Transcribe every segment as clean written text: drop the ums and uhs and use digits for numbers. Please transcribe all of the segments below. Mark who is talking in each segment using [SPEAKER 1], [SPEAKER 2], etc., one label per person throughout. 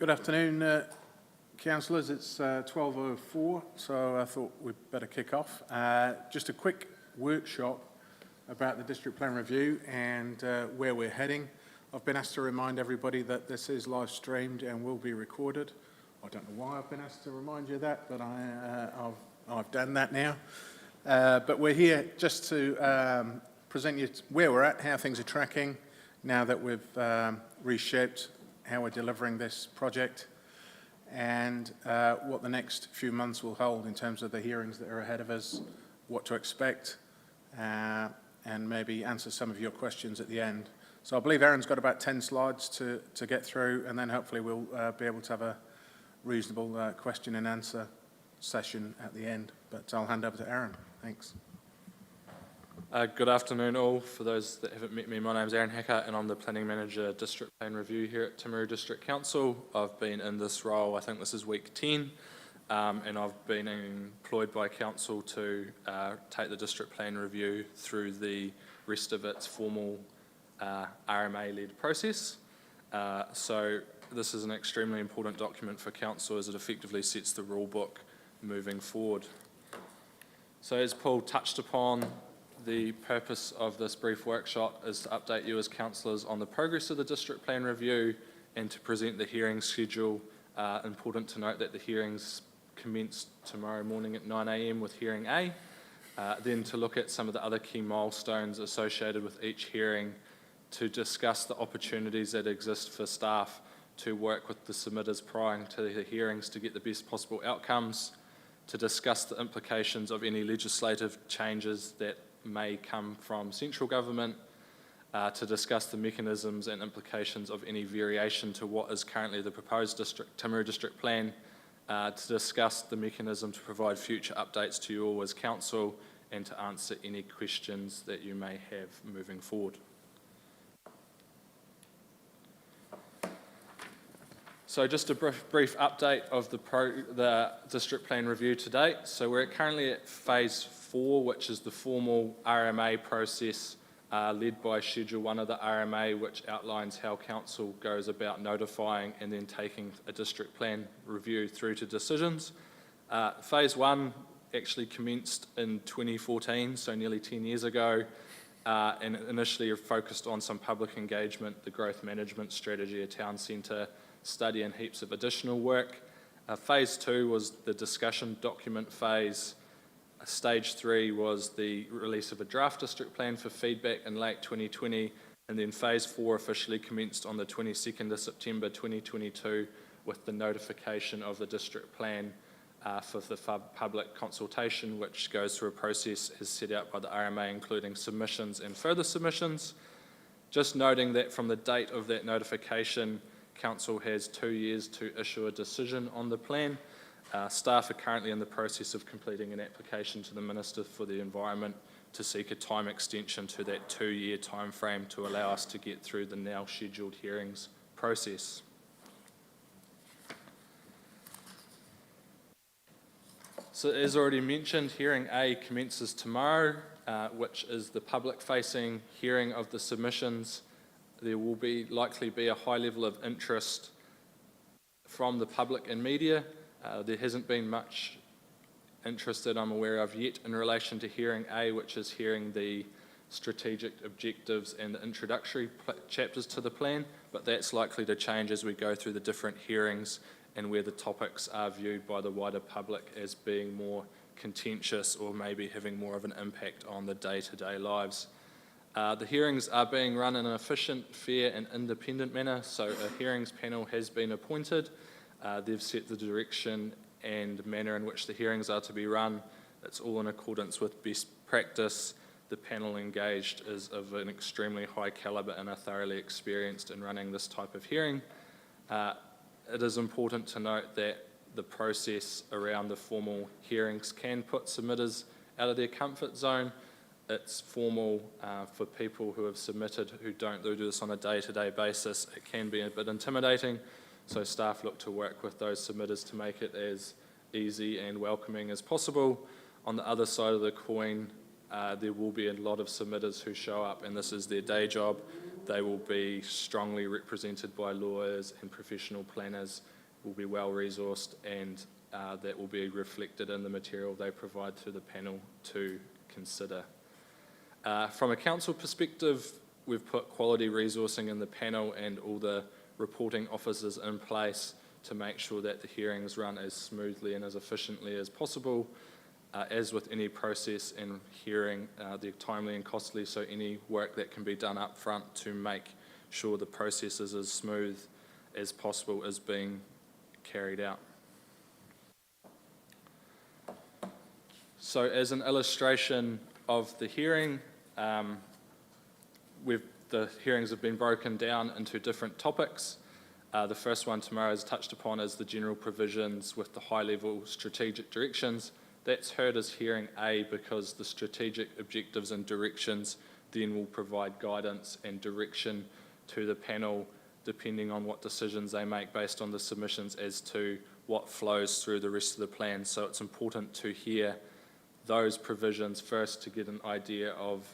[SPEAKER 1] Good afternoon, councillors. It's 12:04, so I thought we'd better kick off. Just a quick workshop about the district plan review and where we're heading. I've been asked to remind everybody that this is live streamed and will be recorded. I don't know why I've been asked to remind you of that, but I've done that now. But we're here just to present you where we're at, how things are tracking now that we've reshaped how we're delivering this project, and what the next few months will hold in terms of the hearings that are ahead of us, what to expect, and maybe answer some of your questions at the end. So I believe Aaron's got about 10 slides to get through, and then hopefully we'll be able to have a reasonable question and answer session at the end. But I'll hand over to Aaron. Thanks.
[SPEAKER 2] Good afternoon all. For those that haven't met me, my name's Aaron Hacker and I'm the Planning Manager District Plan Review here at Timaru District Council. I've been in this role, I think this is week 10, and I've been employed by Council to take the District Plan Review through the rest of its formal RMA-led process. So this is an extremely important document for Council as it effectively sets the rule book moving forward. So as Paul touched upon, the purpose of this brief workshop is to update you as councillors on the progress of the District Plan Review and to present the hearing schedule. Important to note that the hearings commence tomorrow morning at 9 AM with hearing A. Then to look at some of the other key milestones associated with each hearing, to discuss the opportunities that exist for staff to work with the submitters prior to the hearings to get the best possible outcomes, to discuss the implications of any legislative changes that may come from central government, to discuss the mechanisms and implications of any variation to what is currently the proposed Timaru District Plan, to discuss the mechanism to provide future updates to you all as council, and to answer any questions that you may have moving forward. So just a brief update of the District Plan Review to date. So we're currently at phase 4, which is the formal RMA process led by Schedule 1 of the RMA, which outlines how Council goes about notifying and then taking a District Plan Review through to decisions. Phase 1 actually commenced in 2014, so nearly 10 years ago, and initially focused on some public engagement, the growth management strategy, a town centre study and heaps of additional work. Phase 2 was the discussion document phase. Stage 3 was the release of a draft district plan for feedback in late 2020, and then phase 4 officially commenced on the 22nd of September 2022 with the notification of the district plan for the public consultation, which goes through a process as set out by the RMA, including submissions and further submissions. Just noting that from the date of that notification, Council has 2 years to issue a decision on the plan. Staff are currently in the process of completing an application to the Minister for the Environment to seek a time extension to that 2-year time frame to allow us to get through the now scheduled hearings process. So as already mentioned, hearing A commences tomorrow, which is the public-facing hearing of the submissions. There will likely be a high level of interest from the public and media. There hasn't been much interest that I'm aware of yet in relation to hearing A, which is hearing the strategic objectives and the introductory chapters to the plan, but that's likely to change as we go through the different hearings and where the topics are viewed by the wider public as being more contentious or maybe having more of an impact on the day-to-day lives. The hearings are being run in an efficient, fair and independent manner, so a hearings panel has been appointed. They've set the direction and manner in which the hearings are to be run. It's all in accordance with best practice. The panel engaged is of an extremely high calibre and are thoroughly experienced in running this type of hearing. It is important to note that the process around the formal hearings can put submitters out of their comfort zone. It's formal for people who have submitted who don't do this on a day-to-day basis. It can be a bit intimidating, so staff look to work with those submitters to make it as easy and welcoming as possible. On the other side of the coin, there will be a lot of submitters who show up and this is their day job. They will be strongly represented by lawyers and professional planners, will be well resourced, and that will be reflected in the material they provide to the panel to consider. From a council perspective, we've put quality resourcing in the panel and all the reporting officers in place to make sure that the hearings run as smoothly and as efficiently as possible. As with any process and hearing, they're timely and costly, so any work that can be done up front to make sure the process is as smooth as possible is being carried out. So as an illustration of the hearing, the hearings have been broken down into different topics. The first one tomorrow is touched upon as the general provisions with the high-level strategic directions. That's heard as hearing A because the strategic objectives and directions then will provide guidance and direction to the panel depending on what decisions they make based on the submissions as to what flows through the rest of the plan. So it's important to hear those provisions first to get an idea of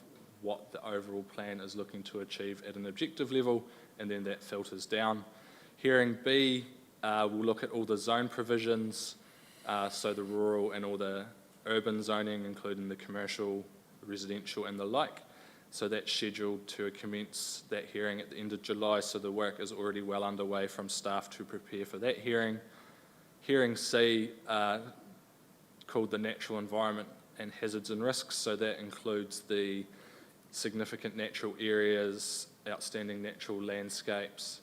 [SPEAKER 2] what the overall plan is looking to achieve at an objective level, and then that filters down. Hearing B will look at all the zone provisions, so the rural and all the urban zoning, including the commercial, residential and the like. So that's scheduled to commence that hearing at the end of July, so the work is already well underway from staff to prepare for that hearing. Hearing C, called the natural environment and hazards and risks, so that includes the significant natural areas, outstanding natural landscapes,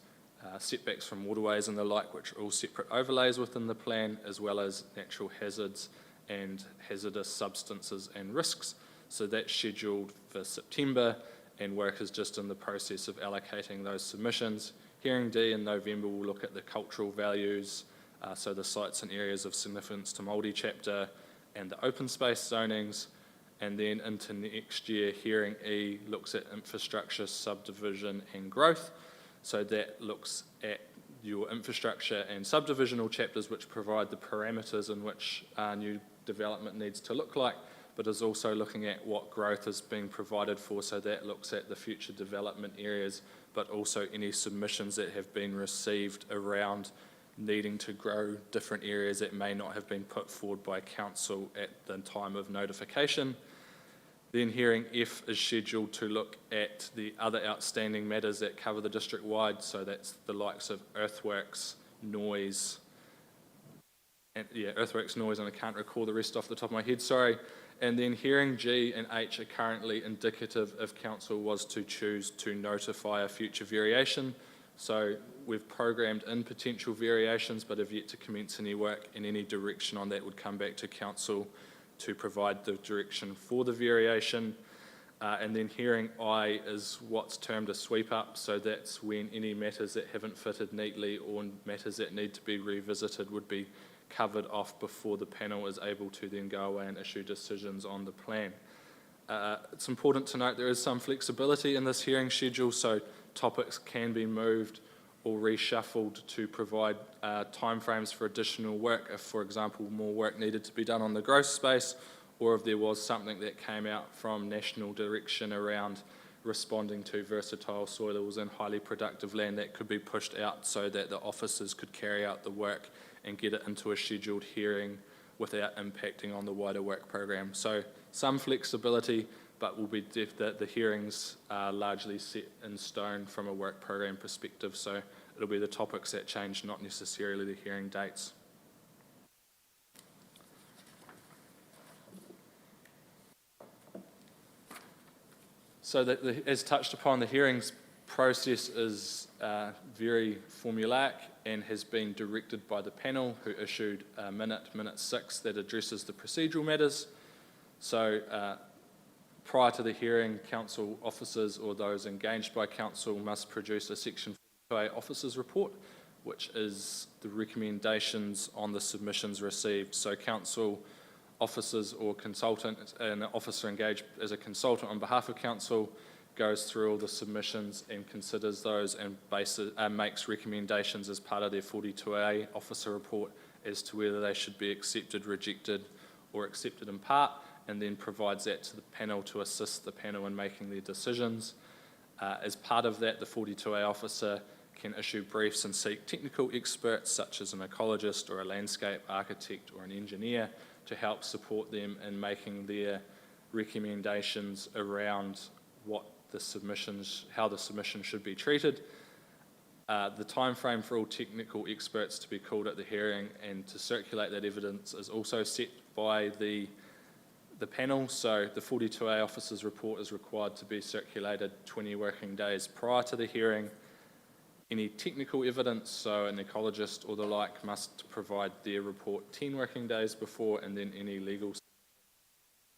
[SPEAKER 2] setbacks from waterways and the like, which are all separate overlays within the plan, as well as natural hazards and hazardous substances and risks. So that's scheduled for September, and work is just in the process of allocating those submissions. Hearing D in November will look at the cultural values, so the sites and areas of significance to Māori chapter and the open space zonings. And then into next year, hearing E looks at infrastructure, subdivision and growth. So that looks at your infrastructure and subdivisional chapters, which provide the parameters in which new development needs to look like, but is also looking at what growth is being provided for. So that looks at the future development areas, but also any submissions that have been received around needing to grow different areas that may not have been put forward by council at the time of notification. Then hearing F is scheduled to look at the other outstanding matters that cover the district-wide, so that's the likes of earthworks, noise, and I can't recall the rest off the top of my head, sorry. And then hearing G and H are currently indicative if council was to choose to notify a future variation. So we've programmed in potential variations, but have yet to commence any work, and any direction on that would come back to council to provide the direction for the variation. And then hearing I is what's termed a sweep up, so that's when any matters that haven't fitted neatly or matters that need to be revisited would be covered off before the panel is able to then go away and issue decisions on the plan. It's important to note there is some flexibility in this hearing schedule, so topics can be moved or reshuffled to provide timeframes for additional work if, for example, more work needed to be done on the growth space, or if there was something that came out from national direction around responding to versatile soils and highly productive land that could be pushed out so that the officers could carry out the work and get it into a scheduled hearing without impacting on the wider work program. So some flexibility, but will be the hearings are largely set in stone from a work program perspective, so it'll be the topics that change, not necessarily the hearing dates. So that as touched upon, the hearings process is very formulaic and has been directed by the panel, who issued minute 6, that addresses the procedural matters. So prior to the hearing, council officers or those engaged by council must produce a Section 42A officers report, which is the recommendations on the submissions received. So council officers or consultant, an officer engaged as a consultant on behalf of council, goes through all the submissions and considers those and makes recommendations as part of their 42A officer report as to whether they should be accepted, rejected, or accepted in part. and then provides that to the panel to assist the panel in making their decisions. As part of that, the 42A officer can issue briefs and seek technical experts such as an ecologist or a landscape architect or an engineer to help support them in making their recommendations around what the submissions, how the submission should be treated. The timeframe for all technical experts to be called at the hearing and to circulate that evidence is also set by the panel. So the 42A officer's report is required to be circulated 20 working days prior to the hearing. Any technical evidence, so an ecologist or the like, must provide their report 10 working days before, and then any legal.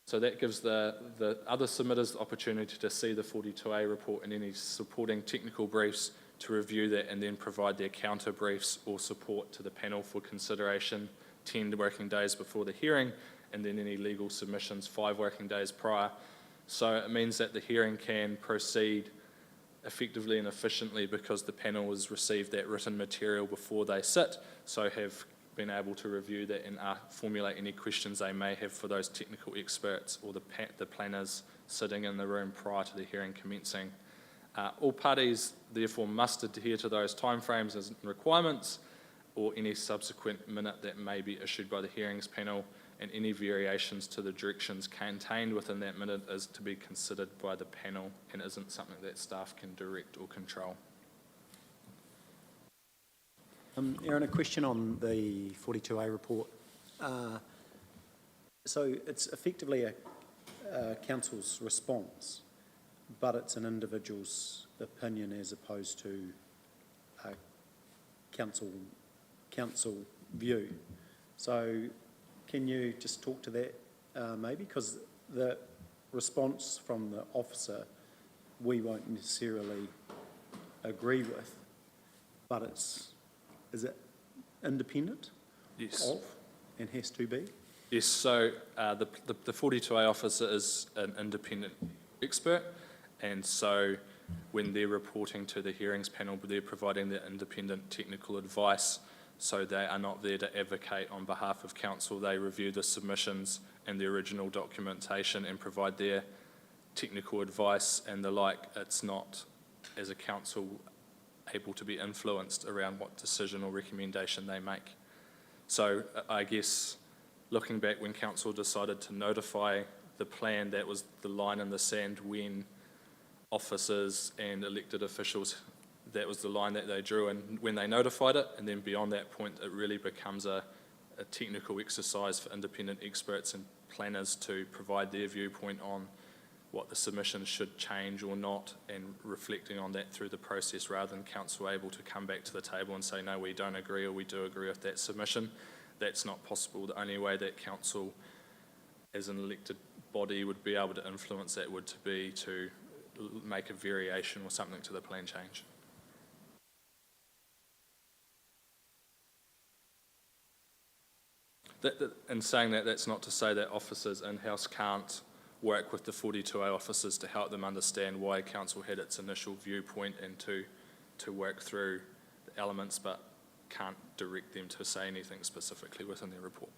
[SPEAKER 2] So that gives the other submitters the opportunity to see the 42A report and any supporting technical briefs, to review that and then provide their counter briefs or support to the panel for consideration 10 working days before the hearing, and then any legal submissions 5 working days prior. So it means that the hearing can proceed effectively and efficiently because the panel has received that written material before they sit, so have been able to review that and formulate any questions they may have for those technical experts or the planners sitting in the room prior to the hearing commencing. All parties therefore must adhere to those timeframes and requirements, or any subsequent minute that may be issued by the hearings panel, and any variations to the directions contained within that minute is to be considered by the panel and isn't something that staff can direct or control.
[SPEAKER 3] Aaron, a question on the 42A report. So it's effectively a council's response, but it's an individual's opinion as opposed to a council view. So can you just talk to that maybe? Because the response from the officer we won't necessarily agree with, but is it independent?
[SPEAKER 2] Yes.
[SPEAKER 3] Of and has to be?
[SPEAKER 2] Yes, so the 42A officer is an independent expert, and so when they're reporting to the hearings panel, they're providing their independent technical advice, so they are not there to advocate on behalf of council. They review the submissions and the original documentation and provide their technical advice and the like. It's not, as a council, able to be influenced around what decision or recommendation they make. So I guess looking back, when council decided to notify the plan, that was the line in the sand when officers and elected officials, that was the line that they drew, and when they notified it, and then beyond that point it really becomes a technical exercise for independent experts and planners to provide their viewpoint on what the submission should change or not, and reflecting on that through the process, rather than council able to come back to the table and say, no, we don't agree, or we do agree with that submission. That's not possible. The only way that council as an elected body would be able to influence that would be to make a variation or something to the plan change. In saying that, that's not to say that officers in-house can't work with the 42A officers to help them understand why council had its initial viewpoint and to work through the elements, but can't direct them to say anything specifically within their report.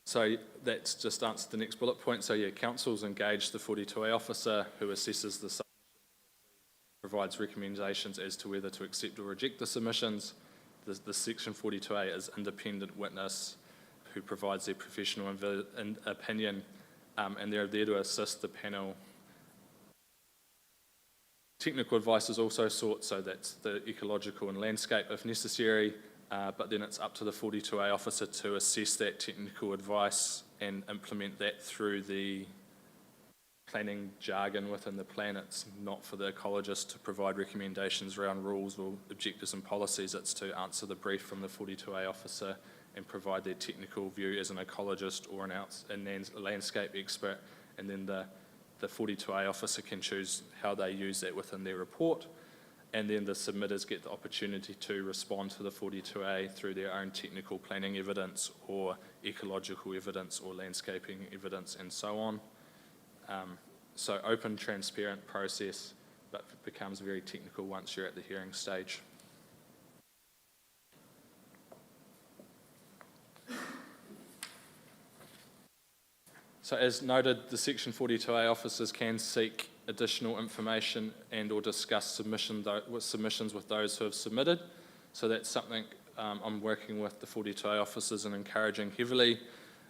[SPEAKER 2] So that's just answered the next bullet point. So yeah, council's engaged the 42A officer who assesses the submission, provides recommendations as to whether to accept or reject the submissions. The Section 42A is independent witness who provides their professional opinion, and they're there to assist the panel. Technical advice is also sought, so that's the ecological and landscape if necessary, but then it's up to the 42A officer to assess that technical advice and implement that through the planning jargon within the plan. It's not for the ecologist to provide recommendations around rules or objectives and policies. It's to answer the brief from the 42A officer and provide their technical view as an ecologist or a landscape expert, and then the 42A officer can choose how they use that within their report, and then the submitters get the opportunity to respond to the 42A through their own technical planning evidence or ecological evidence or landscaping evidence and so on. So open, transparent process, but it becomes very technical once you're at the hearing stage. So as noted, the Section 42A officers can seek additional information and or discuss submissions with those who have submitted. So that's something I'm working with the 42A officers and encouraging heavily.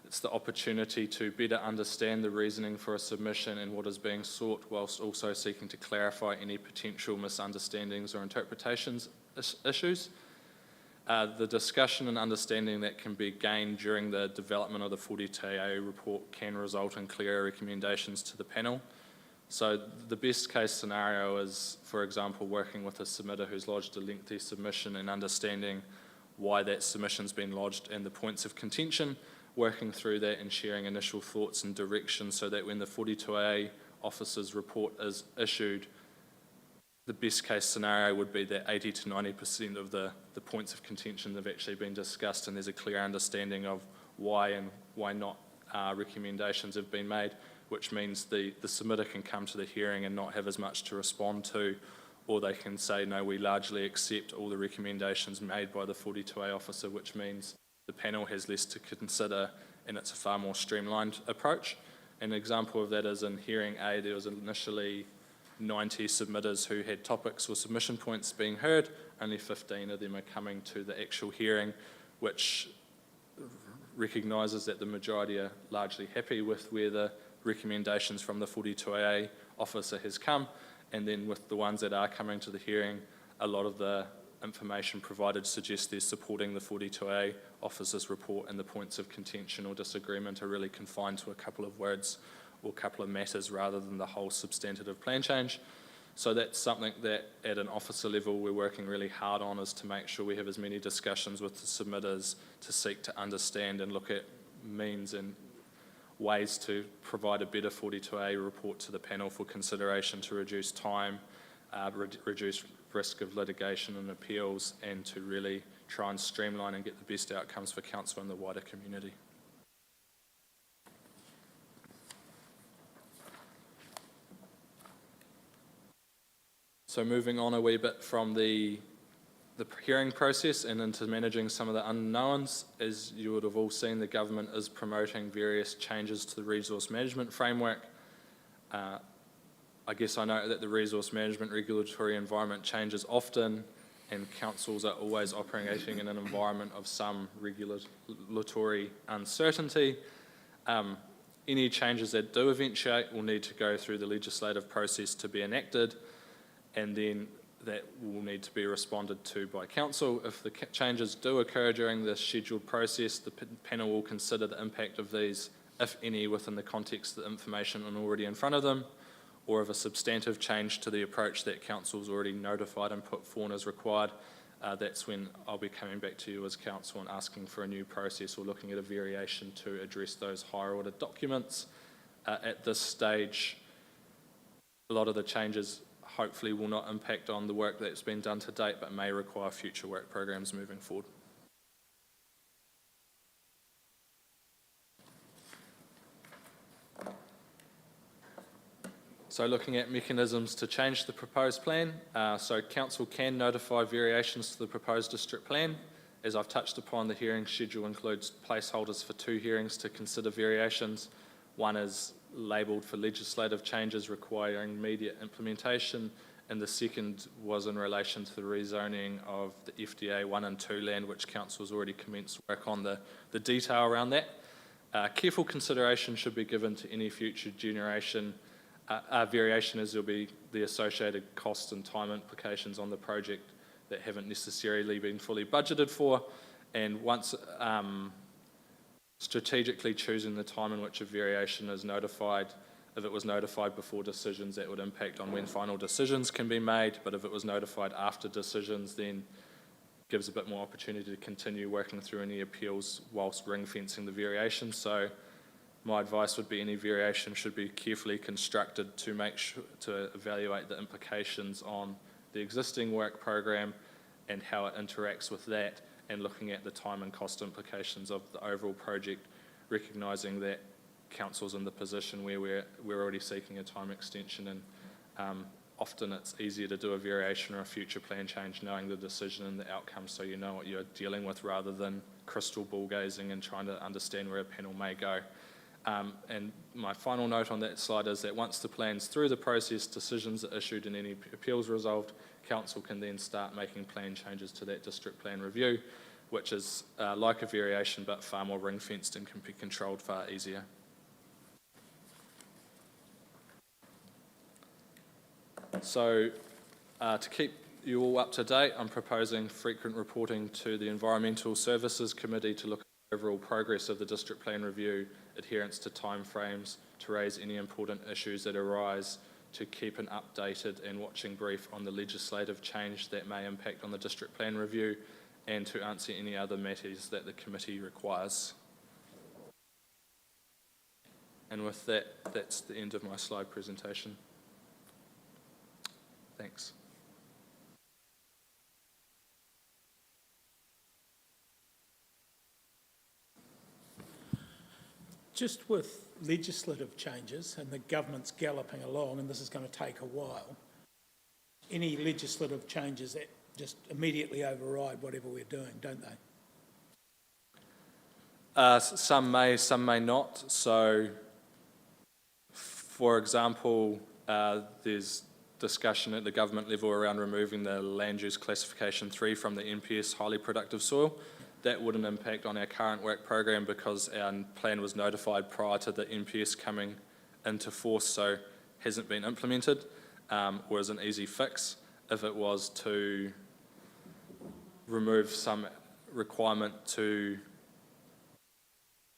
[SPEAKER 2] It's the opportunity to better understand the reasoning for a submission and what is being sought, whilst also seeking to clarify any potential misunderstandings or interpretations issues. The discussion and understanding that can be gained during the development of the 42A report can result in clearer recommendations to the panel. So the best case scenario is, for example, working with a submitter who's lodged a lengthy submission and understanding why that submission's been lodged and the points of contention, working through that and sharing initial thoughts and direction so that when the 42A officer's report is issued, the best case scenario would be that 80 to 90% of the points of contention have actually been discussed and there's a clear understanding of why and why not recommendations have been made, which means the submitter can come to the hearing and not have as much to respond to, or they can say, no, we largely accept all the recommendations made by the 42A officer, which means the panel has less to consider and it's a far more streamlined approach. An example of that is in hearing A, there was initially 90 submitters who had topics or submission points being heard. Only 15 of them are coming to the actual hearing, which recognises that the majority are largely happy with where the recommendations from the 42A officer has come. And then with the ones that are coming to the hearing, a lot of the information provided suggests they're supporting the 42A officer's report, and the points of contention or disagreement are really confined to a couple of words or a couple of matters rather than the whole substantive plan change. So that's something that at an officer level we're working really hard on, is to make sure we have as many discussions with the submitters to seek to understand and look at means and ways to provide a better 42A report to the panel for consideration to reduce time, reduce risk of litigation and appeals, and to really try and streamline and get the best outcomes for council and the wider community. So moving on a wee bit from the hearing process and into managing some of the unknowns, as you would have all seen, the government is promoting various changes to the resource management framework. I guess I know that the resource management regulatory environment changes often, and councils are always operating in an environment of some regulatory uncertainty. Any changes that do eventuate will need to go through the legislative process to be enacted, and then that will need to be responded to by council. If the changes do occur during the scheduled process, the panel will consider the impact of these, if any, within the context of the information already in front of them, or of a substantive change to the approach that council's already notified and put forward as required. That's when I'll be coming back to you as council and asking for a new process or looking at a variation to address those higher order documents. At this stage, a lot of the changes hopefully will not impact on the work that's been done to date, but may require future work programs moving forward. So looking at mechanisms to change the proposed plan, so council can notify variations to the proposed district plan. As I've touched upon, the hearing schedule includes placeholders for 2 hearings to consider variations. One is labelled for legislative changes requiring immediate implementation, and the second was in relation to the rezoning of the FDA 1 and 2 land, which council has already commenced work on the detail around that. Careful consideration should be given to any future variation, as there'll be the associated cost and time implications on the project that haven't necessarily been fully budgeted for, and once strategically choosing the time in which a variation is notified. If it was notified before decisions, that would impact on when final decisions can be made, but if it was notified after decisions, then gives a bit more opportunity to continue working through any appeals whilst ring fencing the variation. So my advice would be any variation should be carefully constructed to make sure to evaluate the implications on the existing work program and how it interacts with that, and looking at the time and cost implications of the overall project, recognising that council's in the position where we're already seeking a time extension, and often it's easier to do a variation or a future plan change knowing the decision and the outcome, so you know what you're dealing with rather than crystal ball gazing and trying to understand where a panel may go. And my final note on that slide is that once the plan's through the process, decisions are issued and any appeals resolved, council can then start making plan changes to that district plan review, which is like a variation but far more ring-fenced and can be controlled far easier. So to keep you all up to date, I'm proposing frequent reporting to the Environmental Services Committee to look at the overall progress of the district plan review, adherence to timeframes, to raise any important issues that arise, to keep an updated and watching brief on the legislative change that may impact on the district plan review, and to answer any other matters that the committee requires. And with that, that's the end of my slide presentation. Thanks.
[SPEAKER 4] Just with legislative changes and the government's galloping along, and this is going to take a while, any legislative changes that just immediately override whatever we're doing, don't they?
[SPEAKER 2] Some may not. So, for example, there's discussion at the government level around removing the land use classification 3 from the NPS highly productive soil. That wouldn't impact on our current work program because our plan was notified prior to the NPS coming into force, so hasn't been implemented, or is an easy fix. If it was to remove some requirement to,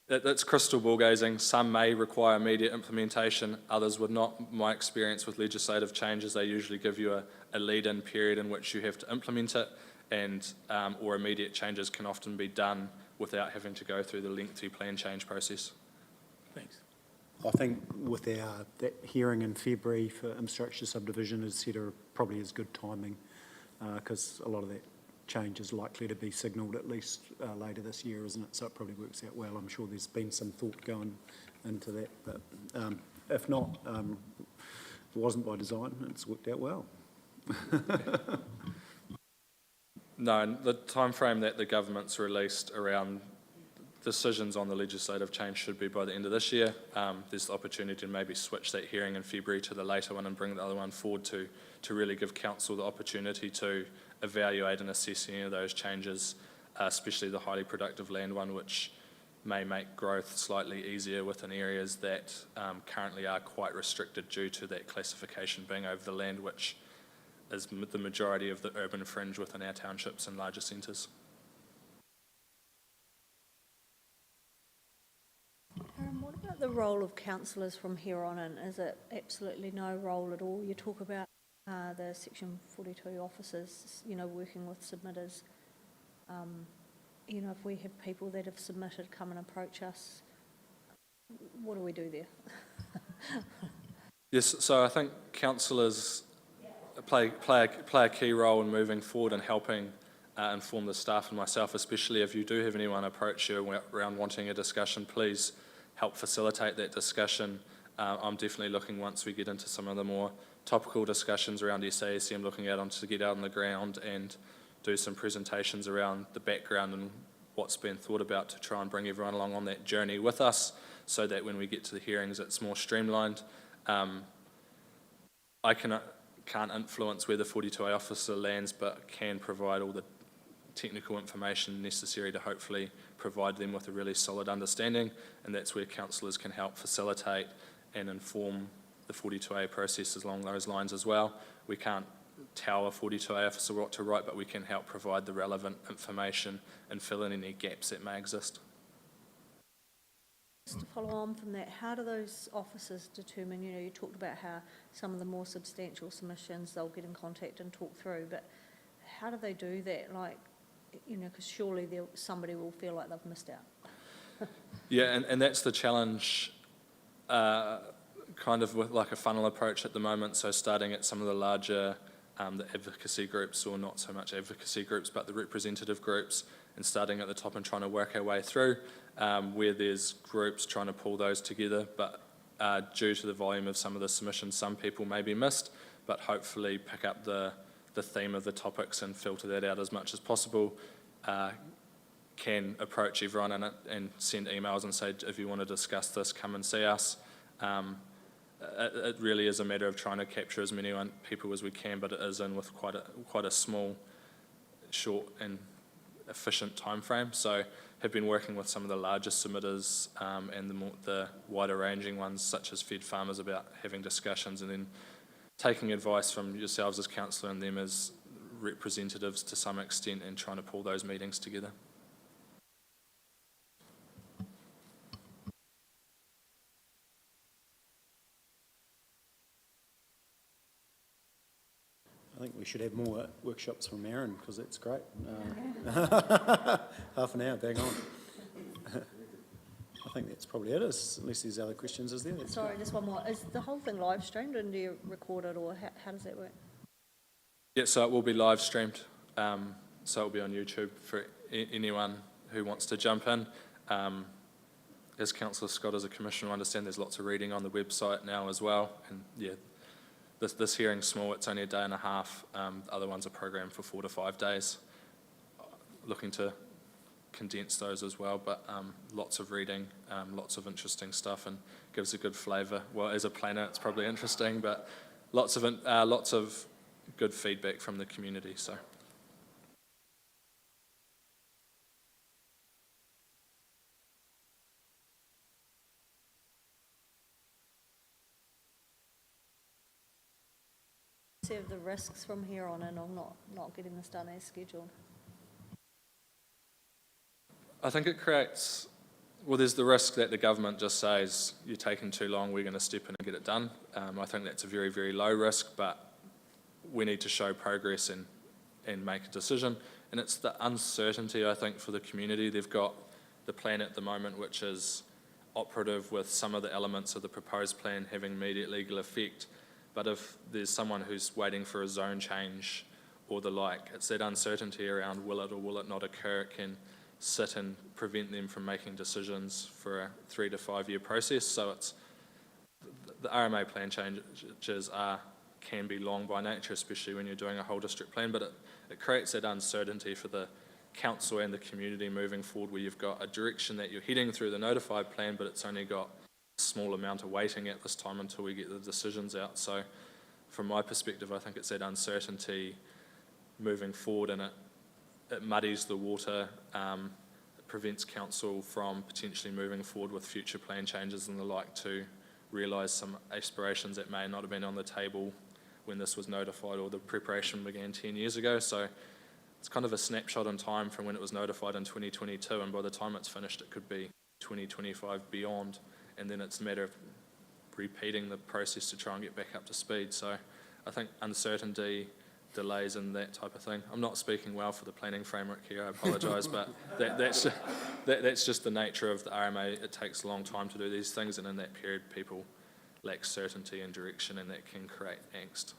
[SPEAKER 2] that's crystal ball gazing. Some may require immediate implementation, others would not. My experience with legislative changes, they usually give you a lead-in period in which you have to implement it, and or immediate changes can often be done without having to go through the lengthy plan change process.
[SPEAKER 4] Thanks.
[SPEAKER 3] I think with that hearing in February for infrastructure subdivision is probably is good timing, because a lot of that change is likely to be signalled at least later this year, isn't it? So it probably works out well. I'm sure there's been some thought going into that, but if not, it wasn't by design. It's worked out well.
[SPEAKER 2] No, the timeframe that the government's released around decisions on the legislative change should be by the end of this year. There's the opportunity to maybe switch that hearing in February to the later one and bring the other one forward to really give council the opportunity to evaluate and assess any of those changes, especially the highly productive land one, which may make growth slightly easier within areas that currently are quite restricted due to that classification being over the land, which is the majority of the urban fringe within our townships and larger centres.
[SPEAKER 5] What about the role of councillors from here on in? Is it absolutely no role at all? You talk about the Section 42 officers, working with submitters. If we have people that have submitted come and approach us, what do we do there?
[SPEAKER 2] Yes, so I think councillors play a key role in moving forward and helping inform the staff and myself, especially if you do have anyone approach you around wanting a discussion, please help facilitate that discussion. I'm definitely looking, once we get into some of the more topical discussions around SASM, looking out to get out on the ground and do some presentations around the background and what's been thought about to try and bring everyone along on that journey with us so that when we get to the hearings it's more streamlined. I can't influence where the 42A officer lands, but can provide all the technical information necessary to hopefully provide them with a really solid understanding, and that's where councillors can help facilitate and inform the 42A process along those lines as well. We can't tell a 42A officer what to write, but we can help provide the relevant information and fill in any gaps that may exist.
[SPEAKER 5] Just to follow on from that, how do those officers determine, you talked about how some of the more substantial submissions they'll get in contact and talk through, but how do they do that? Because surely somebody will feel like they've missed out.
[SPEAKER 2] Yeah, and that's the challenge, kind of with like a funnel approach at the moment. So starting at some of the larger the advocacy groups, or not so much advocacy groups, but the representative groups, and starting at the top and trying to work our way through, where there's groups trying to pull those together, but due to the volume of some of the submissions, some people may be missed, but hopefully pick up the theme of the topics and filter that out as much as possible. can approach everyone and send emails and say, if you want to discuss this, come and see us. It really is a matter of trying to capture as many people as we can, but it is in with quite a small, short and efficient time frame. So have been working with some of the larger submitters and the wider ranging ones such as Fed Farmers about having discussions, and then taking advice from yourselves as councillor and them as representatives to some extent, and trying to pull those meetings together.
[SPEAKER 3] I think we should have more workshops from Aaron, because that's great. Half an hour, bang on. I think that's probably it, unless there's other questions, is there? That's
[SPEAKER 5] Sorry, just one more. Is the whole thing live streamed and do you record it, or how does that work?
[SPEAKER 2] Yeah, so it will be live streamed. So it will be on YouTube for anyone who wants to jump in. As Councillor Scott, as a commissioner, I understand there's lots of reading on the website now as well. And yeah, this hearing's small, it's only a day and a half. The other ones are programmed for 4 to 5 days. Looking to condense those as well, but lots of reading, lots of interesting stuff, and gives a good flavour. Well, as a planner, it's probably interesting, but lots of good feedback from the community. So.
[SPEAKER 5] Of the risks from here on in of not getting this done as scheduled?
[SPEAKER 2] I think it creates, well, there's the risk that the government just says, you're taking too long, we're going to step in and get it done. I think that's a very, very low risk, but we need to show progress and make a decision. And it's the uncertainty, I think, for the community. They've got the plan at the moment, which is operative with some of the elements of the proposed plan having immediate legal effect. But if there's someone who's waiting for a zone change or the like, it's that uncertainty around will it or will it not occur can sit and prevent them from making decisions for a 3 to 5 year process. So it's the RMA plan changes can be long by nature, especially when you're doing a whole district plan, but it creates that uncertainty for the council and the community moving forward, where you've got a direction that you're heading through the notified plan, but it's only got small amount of waiting at this time until we get the decisions out. So from my perspective, I think it's that uncertainty moving forward, and it muddies the water, it prevents council from potentially moving forward with future plan changes and the like to realise some aspirations that may not have been on the table when this was notified or the preparation began 10 years ago. So it's kind of a snapshot in time from when it was notified in 2022, and by the time it's finished it could be 2025 beyond. And then it's a matter of repeating the process to try and get back up to speed. So I think uncertainty, delays and that type of thing. I'm not speaking well for the planning framework here, I apologise, but that's just the nature of the RMA. It takes a long time to do these things, and in that period people lack certainty and direction, and that can create angst.